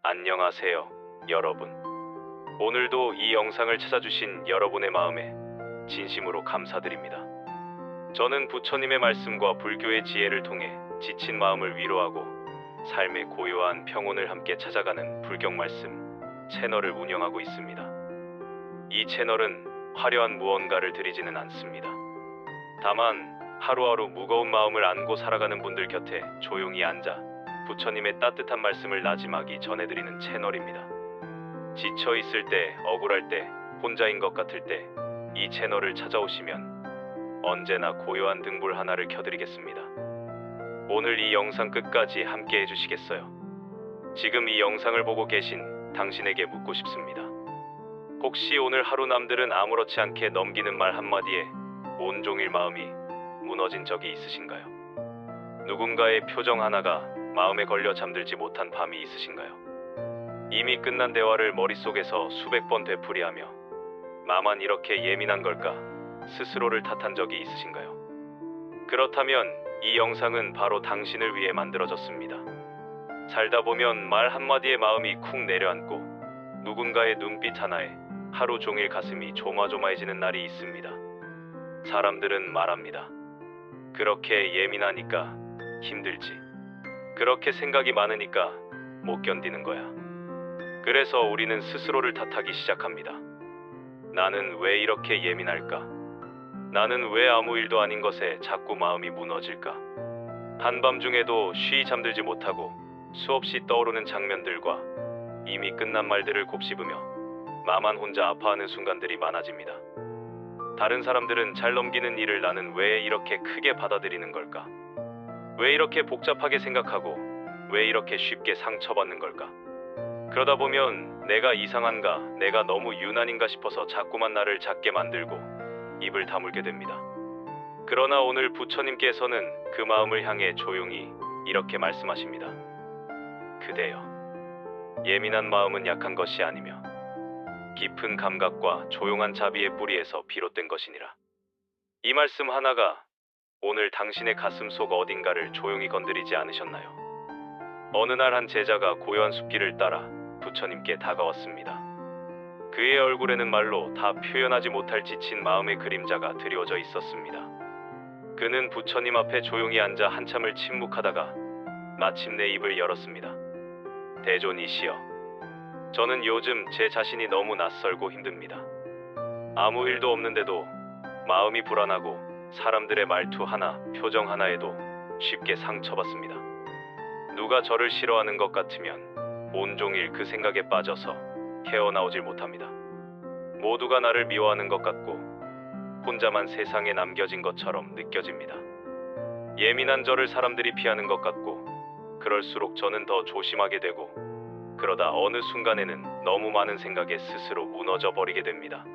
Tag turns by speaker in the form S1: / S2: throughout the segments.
S1: 안녕하세요, 여러분. 오늘도 이 영상을 찾아주신 여러분의 마음에 진심으로 감사드립니다. 저는 부처님의 말씀과 불교의 지혜를 통해 지친 마음을 위로하고 삶의 고요한 평온을 함께 찾아가는 불경 말씀 채널을 운영하고 있습니다. 이 채널은 화려한 무언가를 드리지는 않습니다. 다만 하루하루 무거운 마음을 안고 살아가는 분들 곁에 조용히 앉아 부처님의 따뜻한 말씀을 나지막이 전해드리는 채널입니다. 지쳐있을 때, 억울할 때, 혼자인 것 같을 때 이 채널을 찾아오시면 언제나 고요한 등불 하나를 켜드리겠습니다. 오늘 이 영상 끝까지 함께 해주시겠어요? 지금 이 영상을 보고 계신 당신에게 묻고 싶습니다. 혹시 오늘 하루 남들은 아무렇지 않게 넘기는 말 한마디에 온종일 마음이 무너진 적이 있으신가요? 누군가의 표정 하나가 마음에 걸려 잠들지 못한 밤이 있으신가요? 이미 끝난 대화를 머릿속에서 수백 번 되풀이하며 나만 이렇게 예민한 걸까 스스로를 탓한 적이 있으신가요? 그렇다면 이 영상은 바로 당신을 위해 만들어졌습니다. 살다 보면 말 한마디에 마음이 쿵 내려앉고 누군가의 눈빛 하나에 하루 종일 가슴이 조마조마해지는 날이 있습니다. 사람들은 말합니다. 그렇게 예민하니까 힘들지. 그렇게 생각이 많으니까 못 견디는 거야. 그래서 우리는 스스로를 탓하기 시작합니다. 나는 왜 이렇게 예민할까? 나는 왜 아무 일도 아닌 것에 자꾸 마음이 무너질까? 한밤중에도 쉬이 잠들지 못하고 수없이 떠오르는 장면들과 이미 끝난 말들을 곱씹으며 나만 혼자 아파하는 순간들이 많아집니다. 다른 사람들은 잘 넘기는 일을 나는 왜 이렇게 크게 받아들이는 걸까? 왜 이렇게 복잡하게 생각하고 왜 이렇게 쉽게 상처받는 걸까? 그러다 보면 내가 이상한가, 내가 너무 유난인가 싶어서 자꾸만 나를 작게 만들고 입을 다물게 됩니다. 그러나 오늘 부처님께서는 그 마음을 향해 조용히 이렇게 말씀하십니다. 그대여, 예민한 마음은 약한 것이 아니며 깊은 감각과 조용한 자비의 뿌리에서 비롯된 것이니라. 이 말씀 하나가 오늘 당신의 가슴 속 어딘가를 조용히 건드리지 않으셨나요? 어느 날 한 제자가 고요한 숲길을 따라 부처님께 다가왔습니다. 그의 얼굴에는 말로 다 표현하지 못할 지친 마음의 그림자가 드리워져 있었습니다. 그는 부처님 앞에 조용히 앉아 한참을 침묵하다가 마침내 입을 열었습니다. 대존이시여, 저는 요즘 제 자신이 너무 낯설고 힘듭니다. 아무 일도 없는데도 마음이 불안하고 사람들의 말투 하나, 표정 하나에도 쉽게 상처받습니다. 누가 저를 싫어하는 것 같으면 온종일 그 생각에 빠져서 헤어나오질 못합니다. 모두가 나를 미워하는 것 같고 혼자만 세상에 남겨진 것처럼 느껴집니다. 예민한 저를 사람들이 피하는 것 같고 그럴수록 저는 더 조심하게 되고 그러다 어느 순간에는 너무 많은 생각에 스스로 무너져 버리게 됩니다.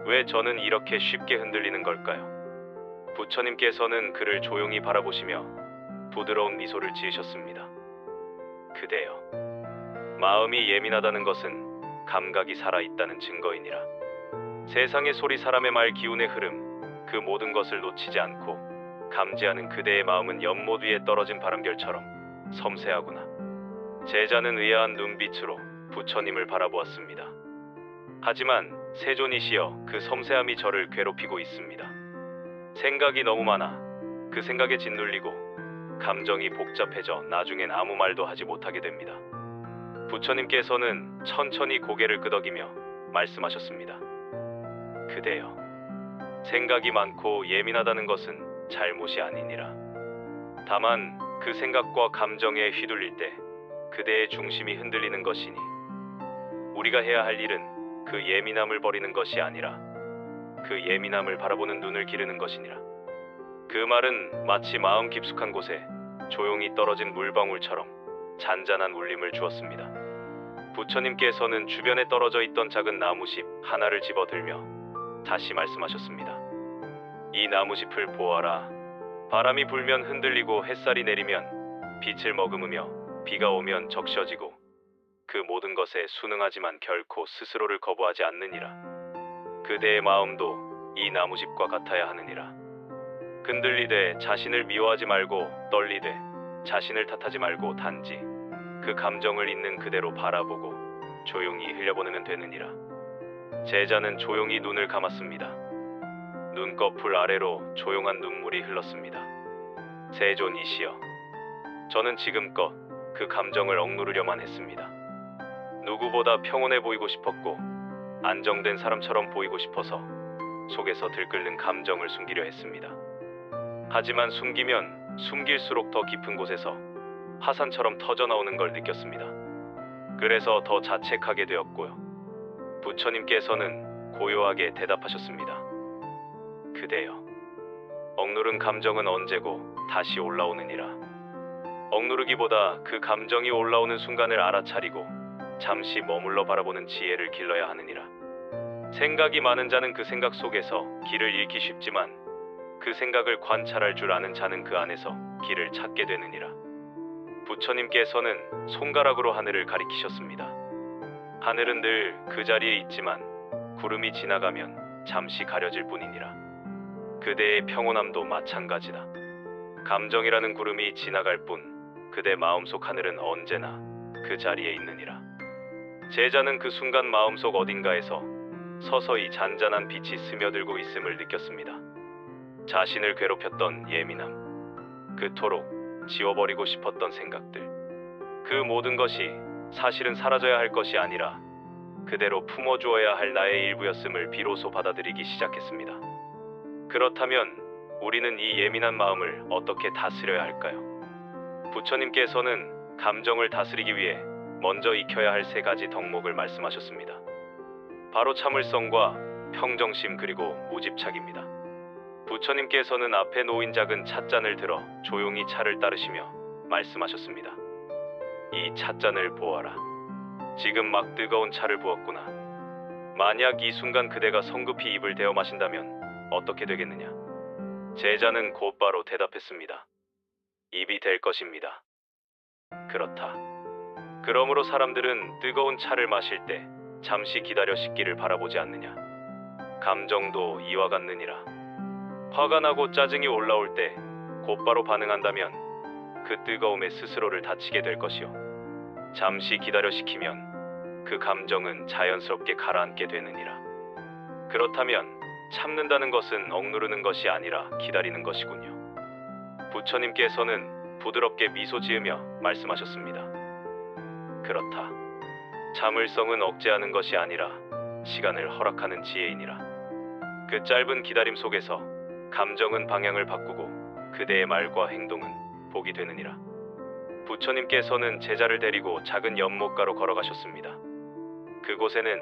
S1: 왜 저는 이렇게 쉽게 흔들리는 걸까요? 부처님께서는 그를 조용히 바라보시며 부드러운 미소를 지으셨습니다. 그대여, 마음이 예민하다는 것은 감각이 살아있다는 증거이니라. 세상의 소리, 사람의 말, 기운의 흐름, 그 모든 것을 놓치지 않고 감지하는 그대의 마음은 연못 위에 떨어진 바람결처럼 섬세하구나. 제자는 의아한 눈빛으로 부처님을 바라보았습니다. 하지만 세존이시여, 그 섬세함이 저를 괴롭히고 있습니다. 생각이 너무 많아 그 생각에 짓눌리고 감정이 복잡해져 나중엔 아무 말도 하지 못하게 됩니다. 부처님께서는 천천히 고개를 끄덕이며 말씀하셨습니다. 그대여, 생각이 많고 예민하다는 것은 잘못이 아니니라. 다만 그 생각과 감정에 휘둘릴 때 그대의 중심이 흔들리는 것이니 우리가 해야 할 일은 그 예민함을 버리는 것이 아니라 그 예민함을 바라보는 눈을 기르는 것이니라. 그 말은 마치 마음 깊숙한 곳에 조용히 떨어진 물방울처럼 잔잔한 울림을 주었습니다. 부처님께서는 주변에 떨어져 있던 작은 나무십 하나를 집어들며 다시 말씀하셨습니다. 이 나무짚을 보아라. 바람이 불면 흔들리고 햇살이 내리면 빛을 머금으며 비가 오면 적셔지고 그 모든 것에 순응하지만 결코 스스로를 거부하지 않느니라. 그대의 마음도 이 나무집과 같아야 하느니라. 흔들리되 자신을 미워하지 말고 떨리되 자신을 탓하지 말고 단지 그 감정을 있는 그대로 바라보고 조용히 흘려보내면 되느니라. 제자는 조용히 눈을 감았습니다. 눈꺼풀 아래로 조용한 눈물이 흘렀습니다. 세존이시여, 저는 지금껏 그 감정을 억누르려만 했습니다. 누구보다 평온해 보이고 싶었고 안정된 사람처럼 보이고 싶어서 속에서 들끓는 감정을 숨기려 했습니다. 하지만 숨기면 숨길수록 더 깊은 곳에서 화산처럼 터져나오는 걸 느꼈습니다. 그래서 더 자책하게 되었고요. 부처님께서는 고요하게 대답하셨습니다. 그대여, 억누른 감정은 언제고 다시 올라오느니라. 억누르기보다 그 감정이 올라오는 순간을 알아차리고 잠시 머물러 바라보는 지혜를 길러야 하느니라. 생각이 많은 자는 그 생각 속에서 길을 잃기 쉽지만 그 생각을 관찰할 줄 아는 자는 그 안에서 길을 찾게 되느니라. 부처님께서는 손가락으로 하늘을 가리키셨습니다. 하늘은 늘 그 자리에 있지만 구름이 지나가면 잠시 가려질 뿐이니라. 그대의 평온함도 마찬가지다. 감정이라는 구름이 지나갈 뿐 그대 마음속 하늘은 언제나 그 자리에 있느니라. 제자는 그 순간 마음속 어딘가에서 서서히 잔잔한 빛이 스며들고 있음을 느꼈습니다. 자신을 괴롭혔던 예민함, 그토록 지워버리고 싶었던 생각들, 그 모든 것이 사실은 사라져야 할 것이 아니라 그대로 품어주어야 할 나의 일부였음을 비로소 받아들이기 시작했습니다. 그렇다면 우리는 이 예민한 마음을 어떻게 다스려야 할까요? 부처님께서는 감정을 다스리기 위해 먼저 익혀야 할 3가지 덕목을 말씀하셨습니다. 바로 참을성과 평정심 그리고 무집착입니다. 부처님께서는 앞에 놓인 작은 찻잔을 들어 조용히 차를 따르시며 말씀하셨습니다. 이 찻잔을 보아라. 지금 막 뜨거운 차를 부었구나. 만약 이 순간 그대가 성급히 입을 대어 마신다면 어떻게 되겠느냐? 제자는 곧바로 대답했습니다. 입이 될 것입니다. 그렇다. 그러므로 사람들은 뜨거운 차를 마실 때 잠시 기다려 식기를 바라보지 않느냐. 감정도 이와 같느니라. 화가 나고 짜증이 올라올 때 곧바로 반응한다면 그 뜨거움에 스스로를 다치게 될 것이요. 잠시 기다려 식히면 그 감정은 자연스럽게 가라앉게 되느니라. 그렇다면 참는다는 것은 억누르는 것이 아니라 기다리는 것이군요. 부처님께서는 부드럽게 미소 지으며 말씀하셨습니다. 그렇다. 참을성은 억제하는 것이 아니라 시간을 허락하는 지혜이니라. 그 짧은 기다림 속에서 감정은 방향을 바꾸고 그대의 말과 행동은 복이 되느니라. 부처님께서는 제자를 데리고 작은 연못가로 걸어가셨습니다. 그곳에는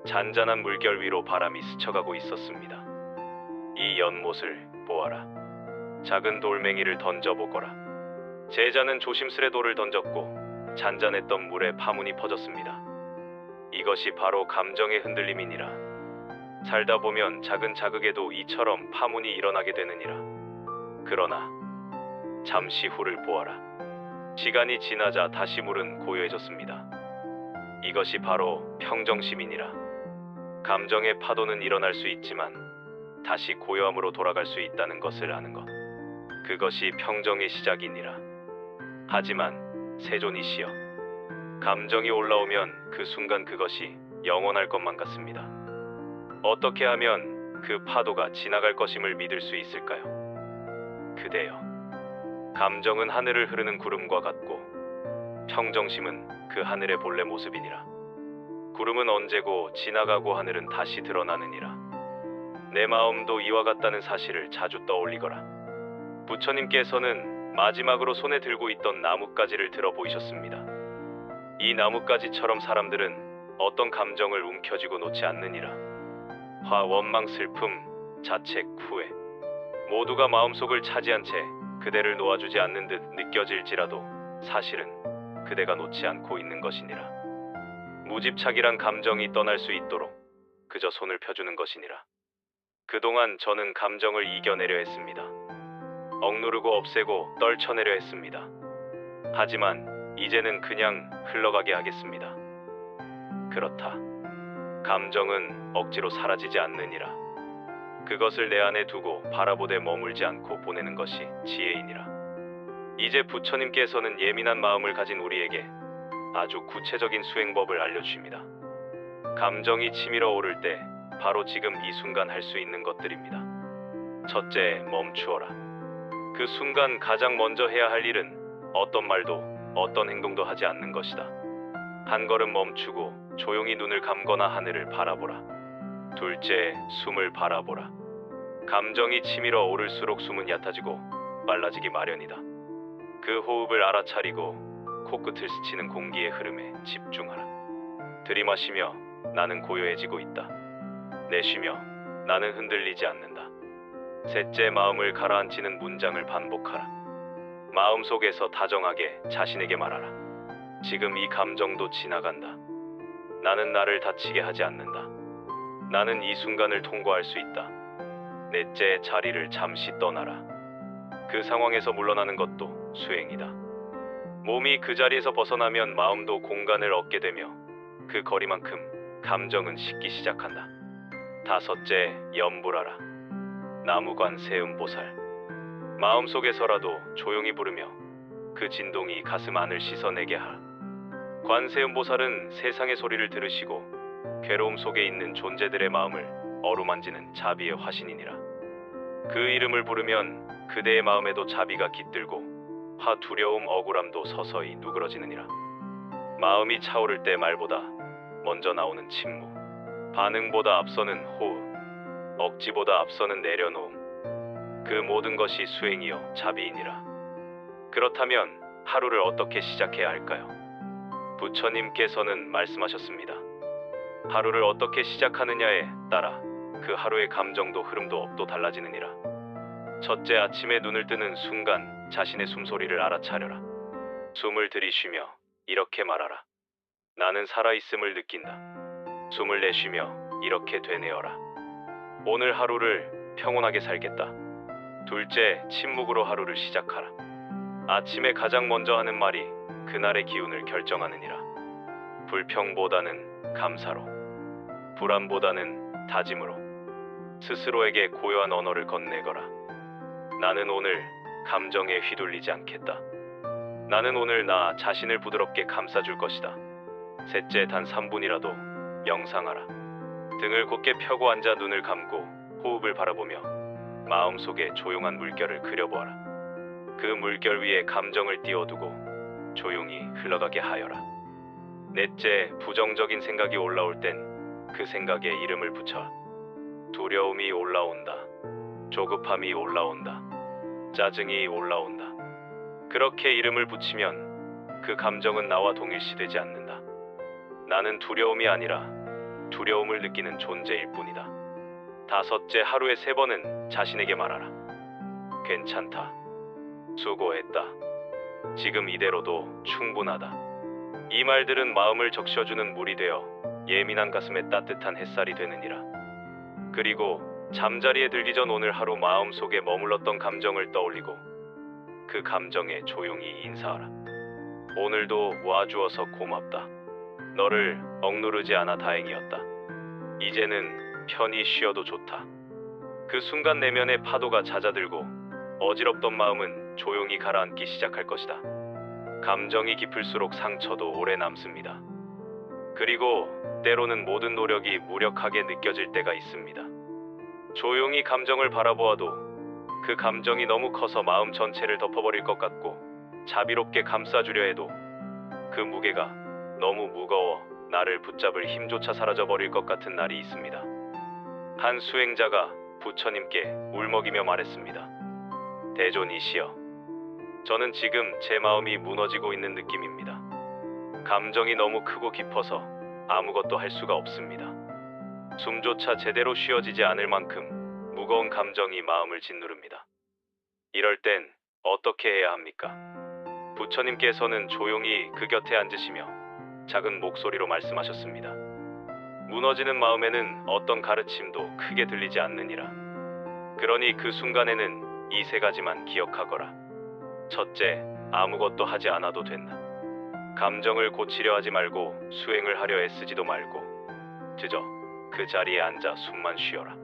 S1: 잔잔한 물결 위로 바람이 스쳐가고 있었습니다. 이 연못을 보아라. 작은 돌멩이를 던져보거라. 제자는 조심스레 돌을 던졌고 잔잔했던 물에 파문이 퍼졌습니다. 이것이 바로 감정의 흔들림이니라. 살다 보면 작은 자극에도 이처럼 파문이 일어나게 되느니라. 그러나 잠시 후를 보아라. 시간이 지나자 다시 물은 고요해졌습니다. 이것이 바로 평정심이니라. 감정의 파도는 일어날 수 있지만 다시 고요함으로 돌아갈 수 있다는 것을 아는 것. 그것이 평정의 시작이니라. 하지만 세존이시여, 감정이 올라오면 그 순간 그것이 영원할 것만 같습니다. 어떻게 하면 그 파도가 지나갈 것임을 믿을 수 있을까요? 그대여, 감정은 하늘을 흐르는 구름과 같고 평정심은 그 하늘의 본래 모습이니라. 구름은 언제고 지나가고 하늘은 다시 드러나느니라. 내 마음도 이와 같다는 사실을 자주 떠올리거라. 부처님께서는 마지막으로 손에 들고 있던 나뭇가지를 들어 보이셨습니다. 이 나뭇가지처럼 사람들은 어떤 감정을 움켜쥐고 놓지 않느니라. 화, 원망, 슬픔, 자책, 후회, 모두가 마음속을 차지한 채 그대를 놓아주지 않는 듯 느껴질지라도 사실은 그대가 놓지 않고 있는 것이니라. 무집착이란 감정이 떠날 수 있도록 그저 손을 펴주는 것이니라. 그동안 저는 감정을 이겨내려 했습니다. 억누르고 없애고 떨쳐내려 했습니다. 하지만 이제는 그냥 흘러가게 하겠습니다. 그렇다. 감정은 억지로 사라지지 않느니라. 그것을 내 안에 두고 바라보되 머물지 않고 보내는 것이 지혜이니라. 이제 부처님께서는 예민한 마음을 가진 우리에게 아주 구체적인 수행법을 알려주십니다. 감정이 치밀어 오를 때 바로 지금 이 순간 할 수 있는 것들입니다. 첫째, 멈추어라. 그 순간 가장 먼저 해야 할 일은 어떤 말도 어떤 행동도 하지 않는 것이다. 한 걸음 멈추고 조용히 눈을 감거나 하늘을 바라보라. 둘째, 숨을 바라보라. 감정이 치밀어 오를수록 숨은 얕아지고 빨라지기 마련이다. 그 호흡을 알아차리고 코끝을 스치는 공기의 흐름에 집중하라. 들이마시며 나는 고요해지고 있다. 내쉬며 나는 흔들리지 않는다. 셋째, 마음을 가라앉히는 문장을 반복하라. 마음속에서 다정하게 자신에게 말하라. 지금 이 감정도 지나간다. 나는 나를 다치게 하지 않는다. 나는 이 순간을 통과할 수 있다. 넷째, 자리를 잠시 떠나라. 그 상황에서 물러나는 것도 수행이다. 몸이 그 자리에서 벗어나면 마음도 공간을 얻게 되며 그 거리만큼 감정은 식기 시작한다. 다섯째, 염불하라. 나무관 세음보살. 마음속에서라도 조용히 부르며 그 진동이 가슴 안을 씻어내게 하라. 관세음보살은 세상의 소리를 들으시고 괴로움 속에 있는 존재들의 마음을 어루만지는 자비의 화신이니라. 그 이름을 부르면 그대의 마음에도 자비가 깃들고 화, 두려움, 억울함도 서서히 누그러지느니라. 마음이 차오를 때 말보다 먼저 나오는 침묵, 반응보다 앞서는 호흡, 억지보다 앞서는 내려놓음, 그 모든 것이 수행이요 자비이니라. 그렇다면 하루를 어떻게 시작해야 할까요? 부처님께서는 말씀하셨습니다. 하루를 어떻게 시작하느냐에 따라 그 하루의 감정도 흐름도 업도 달라지느니라. 첫째, 아침에 눈을 뜨는 순간 자신의 숨소리를 알아차려라. 숨을 들이쉬며 이렇게 말하라. 나는 살아있음을 느낀다. 숨을 내쉬며 이렇게 되뇌어라. 오늘 하루를 평온하게 살겠다. 둘째, 침묵으로 하루를 시작하라. 아침에 가장 먼저 하는 말이 그날의 기운을 결정하느니라. 불평보다는 감사로, 불안보다는 다짐으로 스스로에게 고요한 언어를 건네거라. 나는 오늘 감정에 휘둘리지 않겠다. 나는 오늘 나 자신을 부드럽게 감싸줄 것이다. 셋째, 단 3분이라도 명상하라. 등을 곧게 펴고 앉아 눈을 감고 호흡을 바라보며 마음속에 조용한 물결을 그려보아라. 그 물결 위에 감정을 띄워두고 조용히 흘러가게 하여라. 넷째, 부정적인 생각이 올라올 땐 그 생각에 이름을 붙여라. 두려움이 올라온다. 조급함이 올라온다. 짜증이 올라온다. 그렇게 이름을 붙이면 그 감정은 나와 동일시되지 않는다. 나는 두려움이 아니라 두려움을 느끼는 존재일 뿐이다. 다섯째, 하루에 3번은 자신에게 말하라. 괜찮다. 수고했다. 지금 이대로도 충분하다. 이 말들은 마음을 적셔주는 물이 되어 예민한 가슴에 따뜻한 햇살이 되느니라. 그리고 잠자리에 들기 전 오늘 하루 마음속에 머물렀던 감정을 떠올리고 그 감정에 조용히 인사하라. 오늘도 와주어서 고맙다. 너를 억누르지 않아 다행이었다. 이제는 편히 쉬어도 좋다. 그 순간 내면의 파도가 잦아들고 어지럽던 마음은 조용히 가라앉기 시작할 것이다. 감정이 깊을수록 상처도 오래 남습니다. 그리고 때로는 모든 노력이 무력하게 느껴질 때가 있습니다. 조용히 감정을 바라보아도 그 감정이 너무 커서 마음 전체를 덮어버릴 것 같고 자비롭게 감싸주려 해도 그 무게가 너무 무거워 나를 붙잡을 힘조차 사라져버릴 것 같은 날이 있습니다. 한 수행자가 부처님께 울먹이며 말했습니다. 대존이시여, 저는 지금 제 마음이 무너지고 있는 느낌입니다. 감정이 너무 크고 깊어서 아무것도 할 수가 없습니다. 숨조차 제대로 쉬어지지 않을 만큼 무거운 감정이 마음을 짓누릅니다. 이럴 땐 어떻게 해야 합니까? 부처님께서는 조용히 그 곁에 앉으시며 작은 목소리로 말씀하셨습니다. 무너지는 마음에는 어떤 가르침도 크게 들리지 않느니라. 그러니 그 순간에는 이 3가지만 기억하거라. 첫째, 아무것도 하지 않아도 된다. 감정을 고치려 하지 말고 수행을 하려 애쓰지도 말고 그저 그 자리에 앉아 숨만 쉬어라.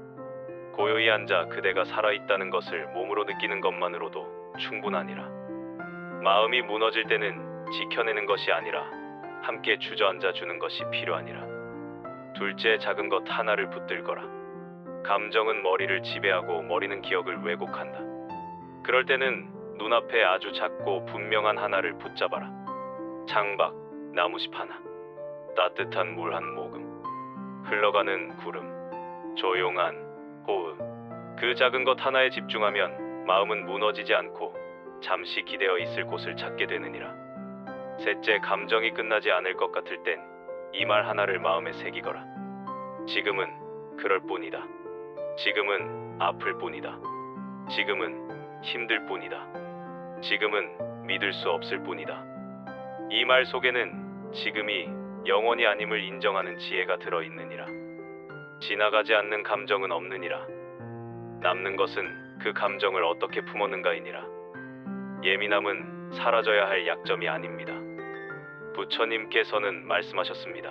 S1: 고요히 앉아 그대가 살아있다는 것을 몸으로 느끼는 것만으로도 충분하니라. 마음이 무너질 때는 지켜내는 것이 아니라 함께 주저앉아 주는 것이 필요하니라. 둘째, 작은 것 하나를 붙들거라. 감정은 머리를 지배하고 머리는 기억을 왜곡한다. 그럴 때는 눈앞에 아주 작고 분명한 하나를 붙잡아라. 창밖, 나무숲 하나, 따뜻한 물 한 모금, 흘러가는 구름, 조용한 호흡. 그 작은 것 하나에 집중하면 마음은 무너지지 않고 잠시 기대어 있을 곳을 찾게 되느니라. 셋째, 감정이 끝나지 않을 것 같을 땐 이 말 하나를 마음에 새기거라. 지금은 그럴 뿐이다. 지금은 아플 뿐이다. 지금은 힘들 뿐이다. 지금은 믿을 수 없을 뿐이다. 이 말 속에는 지금이 영원히 아님을 인정하는 지혜가 들어있느니라. 지나가지 않는 감정은 없느니라. 남는 것은 그 감정을 어떻게 품었는가이니라. 예민함은 사라져야 할 약점이 아닙니다. 부처님께서는 말씀하셨습니다.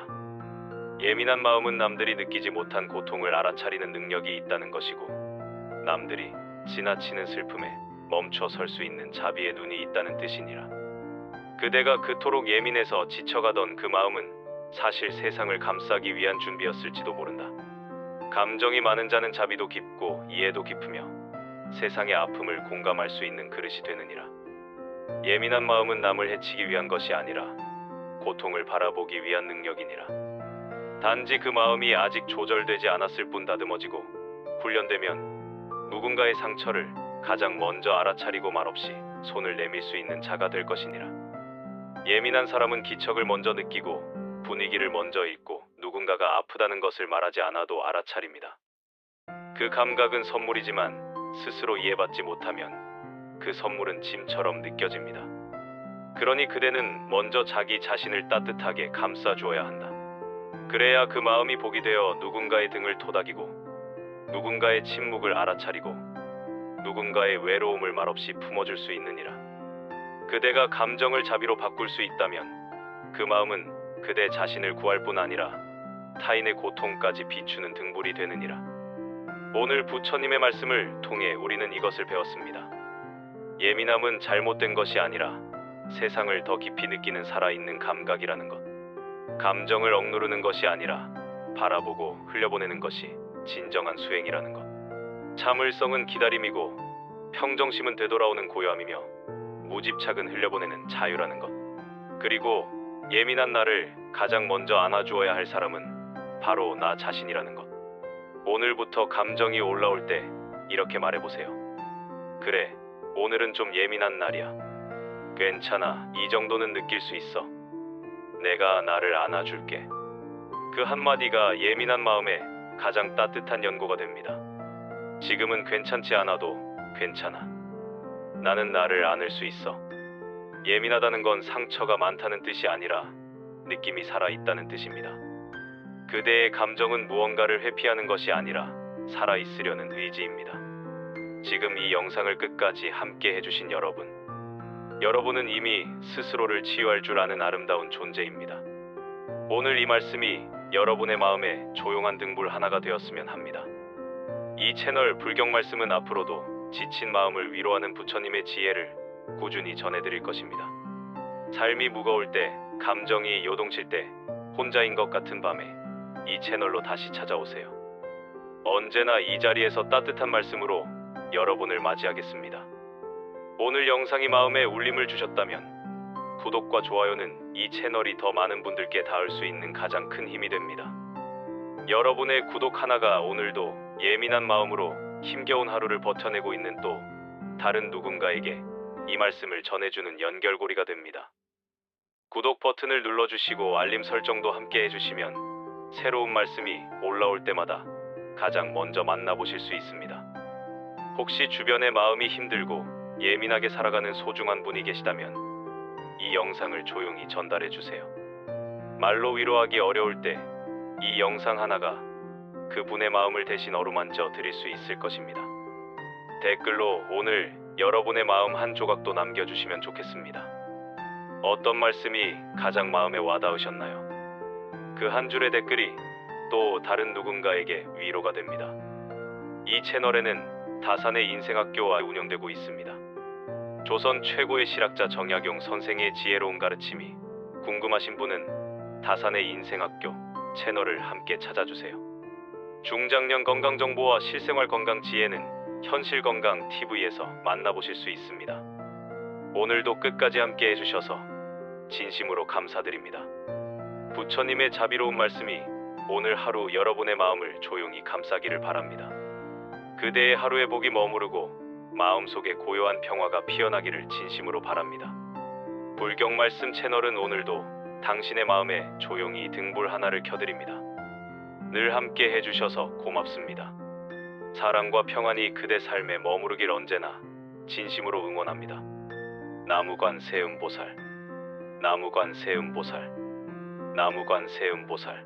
S1: 예민한 마음은 남들이 느끼지 못한 고통을 알아차리는 능력이 있다는 것이고, 남들이 지나치는 슬픔에 멈춰 설 수 있는 자비의 눈이 있다는 뜻이니라. 그대가 그토록 예민해서 지쳐가던 그 마음은 사실 세상을 감싸기 위한 준비였을지도 모른다. 감정이 많은 자는 자비도 깊고 이해도 깊으며 세상의 아픔을 공감할 수 있는 그릇이 되느니라. 예민한 마음은 남을 해치기 위한 것이 아니라 고통을 바라보기 위한 능력이니라. 단지 그 마음이 아직 조절되지 않았을 뿐 다듬어지고 훈련되면 누군가의 상처를 가장 먼저 알아차리고 말없이 손을 내밀 수 있는 자가 될 것이니라. 예민한 사람은 기척을 먼저 느끼고 분위기를 먼저 읽고 누군가가 아프다는 것을 말하지 않아도 알아차립니다. 그 감각은 선물이지만 스스로 이해받지 못하면 그 선물은 짐처럼 느껴집니다. 그러니 그대는 먼저 자기 자신을 따뜻하게 감싸주어야 한다. 그래야 그 마음이 복이 되어 누군가의 등을 토닥이고 누군가의 침묵을 알아차리고 누군가의 외로움을 말없이 품어줄 수 있느니라. 그대가 감정을 자비로 바꿀 수 있다면 그 마음은 그대 자신을 구할 뿐 아니라 타인의 고통까지 비추는 등불이 되느니라. 오늘 부처님의 말씀을 통해 우리는 이것을 배웠습니다. 예민함은 잘못된 것이 아니라 세상을 더 깊이 느끼는 살아있는 감각이라는 것. 감정을 억누르는 것이 아니라 바라보고 흘려보내는 것이 진정한 수행이라는 것. 참을성은 기다림이고 평정심은 되돌아오는 고요함이며 무집착은 흘려보내는 자유라는 것. 그리고 예민한 나를 가장 먼저 안아주어야 할 사람은 바로 나 자신이라는 것. 오늘부터 감정이 올라올 때 이렇게 말해보세요. 그래, 오늘은 좀 예민한 날이야. 괜찮아, 이 정도는 느낄 수 있어. 내가 나를 안아줄게. 그 한마디가 예민한 마음에 가장 따뜻한 연고가 됩니다. 지금은 괜찮지 않아도 괜찮아. 나는 나를 안을 수 있어. 예민하다는 건 상처가 많다는 뜻이 아니라 느낌이 살아있다는 뜻입니다. 그대의 감정은 무언가를 회피하는 것이 아니라 살아있으려는 의지입니다. 지금 이 영상을 끝까지 함께 해주신 여러분은 이미 스스로를 치유할 줄 아는 아름다운 존재입니다. 오늘 이 말씀이 여러분의 마음에 조용한 등불 하나가 되었으면 합니다. 이 채널 불경 말씀은 앞으로도 지친 마음을 위로하는 부처님의 지혜를 꾸준히 전해드릴 것입니다. 삶이 무거울 때, 감정이 요동칠 때, 혼자인 것 같은 밤에 이 채널로 다시 찾아오세요. 언제나 이 자리에서 따뜻한 말씀으로 여러분을 맞이하겠습니다. 오늘 영상이 마음에 울림을 주셨다면 구독과 좋아요는 이 채널이 더 많은 분들께 닿을 수 있는 가장 큰 힘이 됩니다. 여러분의 구독 하나가 오늘도 예민한 마음으로 힘겨운 하루를 버텨내고 있는 또 다른 누군가에게 이 말씀을 전해주는 연결고리가 됩니다. 구독 버튼을 눌러주시고 알림 설정도 함께 해주시면 새로운 말씀이 올라올 때마다 가장 먼저 만나보실 수 있습니다. 혹시 주변의 마음이 힘들고 예민하게 살아가는 소중한 분이 계시다면 이 영상을 조용히 전달해 주세요. 말로 위로하기 어려울 때 이 영상 하나가 그분의 마음을 대신 어루만져 드릴 수 있을 것입니다. 댓글로 오늘 여러분의 마음 한 조각도 남겨주시면 좋겠습니다. 어떤 말씀이 가장 마음에 와닿으셨나요? 그 한 줄의 댓글이 또 다른 누군가에게 위로가 됩니다. 이 채널에는 다산의 인생학교가 운영되고 있습니다. 조선 최고의 실학자 정약용 선생의 지혜로운 가르침이 궁금하신 분은 다산의 인생학교 채널을 함께 찾아주세요. 중장년 건강 정보와 실생활 건강 지혜는 현실 건강 TV에서 만나보실 수 있습니다. 오늘도 끝까지 함께 해주셔서 진심으로 감사드립니다. 부처님의 자비로운 말씀이 오늘 하루 여러분의 마음을 조용히 감싸기를 바랍니다. 그대의 하루의 복이 머무르고 마음속에 고요한 평화가 피어나기를 진심으로 바랍니다. 불경 말씀 채널은 오늘도 당신의 마음에 조용히 등불 하나를 켜드립니다. 늘 함께 해주셔서 고맙습니다. 사랑과 평안이 그대 삶에 머무르길 언제나 진심으로 응원합니다. 나무관 세음보살, 나무관 세음보살, 나무관 세음보살.